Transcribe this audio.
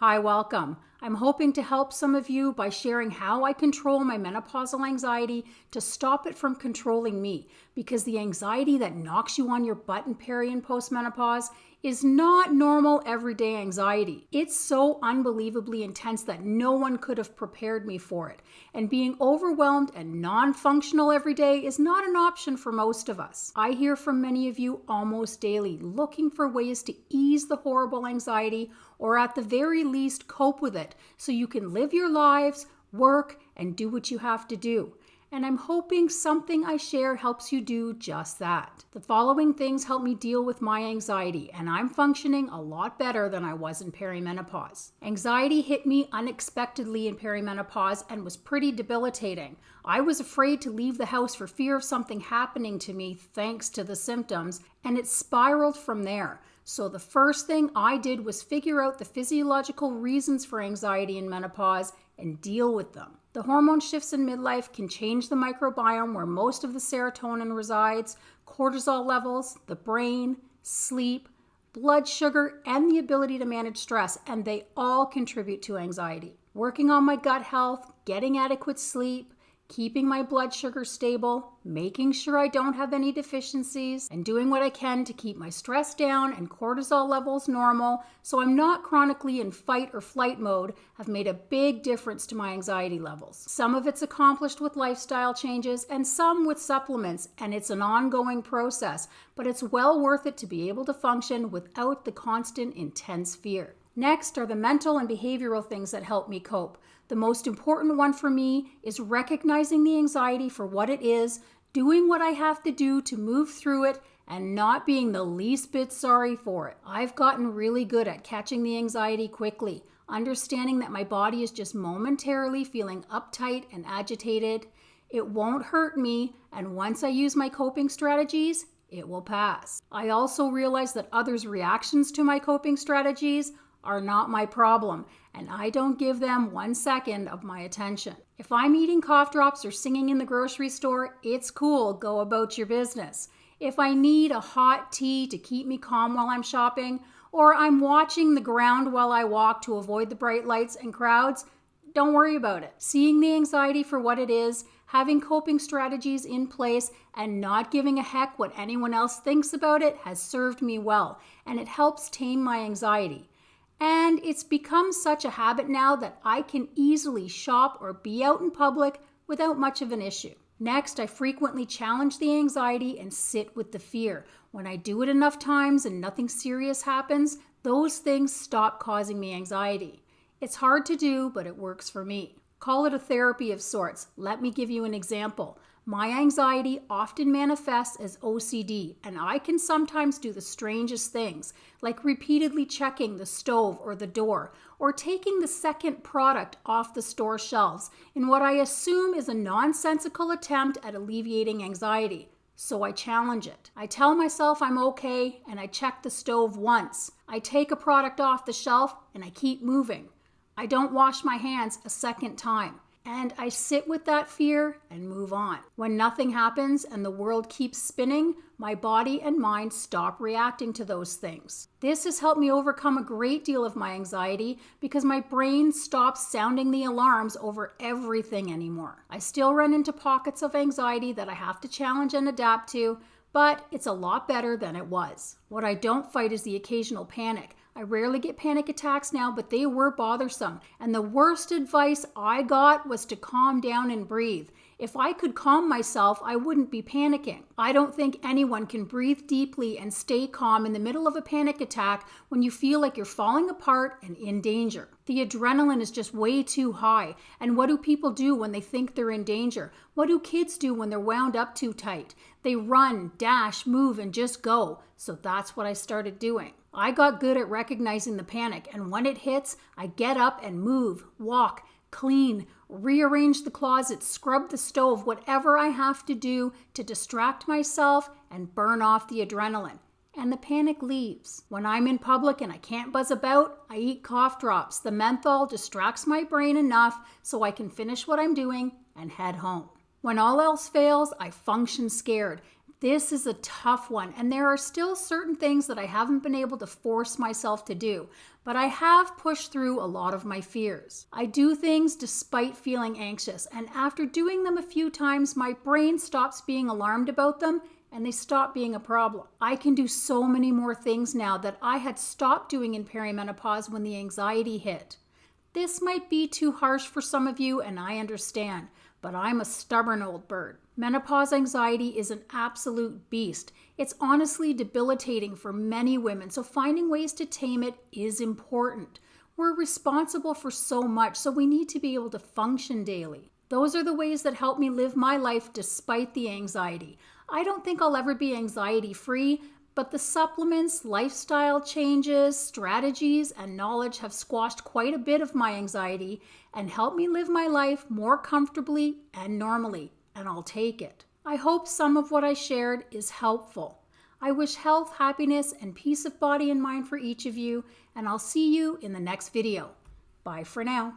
Hi, welcome. I'm hoping to help some of you by sharing how I control my menopausal anxiety to stop it from controlling me, because the anxiety that knocks you on your butt in peri and postmenopause is not normal everyday anxiety. It's so unbelievably intense that no one could have prepared me for it. And being overwhelmed and non-functional every day is not an option for most of us. I hear from many of you almost daily looking for ways to ease the horrible anxiety, or at the very least cope with it so you can live your lives, work, and do what you have to do. And I'm hoping something I share helps you do just that. The following things help me deal with my anxiety, and I'm functioning a lot better than I was in perimenopause. Anxiety hit me unexpectedly in perimenopause and was pretty debilitating. I was afraid to leave the house for fear of something happening to me thanks to the symptoms, and it spiraled from there. So the first thing I did was figure out the physiological reasons for anxiety in menopause and deal with them. The hormone shifts in midlife can change the microbiome where most of the serotonin resides, cortisol levels, the brain, sleep, blood sugar, and the ability to manage stress, and they all contribute to anxiety. Working on my gut health, getting adequate sleep, keeping my blood sugar stable, making sure I don't have any deficiencies, and doing what I can to keep my stress down and cortisol levels normal so I'm not chronically in fight or flight mode have made a big difference to my anxiety levels. Some of it's accomplished with lifestyle changes and some with supplements, and it's an ongoing process, but it's well worth it to be able to function without the constant intense fear. Next are the mental and behavioral things that help me cope. The most important one for me is recognizing the anxiety for what it is, doing what I have to do to move through it, and not being the least bit sorry for it. I've gotten really good at catching the anxiety quickly, understanding that my body is just momentarily feeling uptight and agitated. It won't hurt me, and once I use my coping strategies, it will pass. I also realize that others' reactions to my coping strategies are not my problem, and I don't give them 1 second of my attention. If I'm eating cough drops or singing in the grocery store, it's cool, go about your business. If I need a hot tea to keep me calm while I'm shopping, or I'm watching the ground while I walk to avoid the bright lights and crowds, don't worry about it. Seeing the anxiety for what it is, having coping strategies in place, and not giving a heck what anyone else thinks about it has served me well, and it helps tame my anxiety. And it's become such a habit now that I can easily shop or be out in public without much of an issue. Next, I frequently challenge the anxiety and sit with the fear. When I do it enough times and nothing serious happens, those things stop causing me anxiety. It's hard to do, but it works for me. Call it a therapy of sorts. Let me give you an example. My anxiety often manifests as OCD, and I can sometimes do the strangest things, like repeatedly checking the stove or the door, or taking the second product off the store shelves in what I assume is a nonsensical attempt at alleviating anxiety. So I challenge it. I tell myself I'm okay, and I check the stove once. I take a product off the shelf, and I keep moving. I don't wash my hands a second time. And I sit with that fear and move on. When nothing happens and the world keeps spinning, my body and mind stop reacting to those things. This has helped me overcome a great deal of my anxiety because my brain stops sounding the alarms over everything anymore. I still run into pockets of anxiety that I have to challenge and adapt to, but it's a lot better than it was. What I don't fight is the occasional panic. I rarely get panic attacks now, but they were bothersome. And the worst advice I got was to calm down and breathe. If I could calm myself, I wouldn't be panicking. I don't think anyone can breathe deeply and stay calm in the middle of a panic attack when you feel like you're falling apart and in danger. The adrenaline is just way too high. And what do people do when they think they're in danger? What do kids do when they're wound up too tight? They run, dash, move, and just go. So that's what I started doing. I got good at recognizing the panic, and when it hits, I get up and move, walk, clean, rearrange the closet, scrub the stove, whatever I have to do to distract myself and burn off the adrenaline. And the panic leaves. When I'm in public and I can't buzz about, I eat cough drops. The menthol distracts my brain enough so I can finish what I'm doing and head home. When all else fails, I function scared. This is a tough one, and there are still certain things that I haven't been able to force myself to do, but I have pushed through a lot of my fears. I do things despite feeling anxious, and after doing them a few times, my brain stops being alarmed about them and they stop being a problem. I can do so many more things now that I had stopped doing in perimenopause when the anxiety hit. This might be too harsh for some of you, and I understand, but I'm a stubborn old bird. Menopause anxiety is an absolute beast. It's honestly debilitating for many women, so finding ways to tame it is important. We're responsible for so much, so we need to be able to function daily. Those are the ways that help me live my life despite the anxiety. I don't think I'll ever be anxiety-free, but the supplements, lifestyle changes, strategies, and knowledge have squashed quite a bit of my anxiety and helped me live my life more comfortably and normally, and I'll take it. I hope some of what I shared is helpful. I wish health, happiness, and peace of body and mind for each of you, and I'll see you in the next video. Bye for now.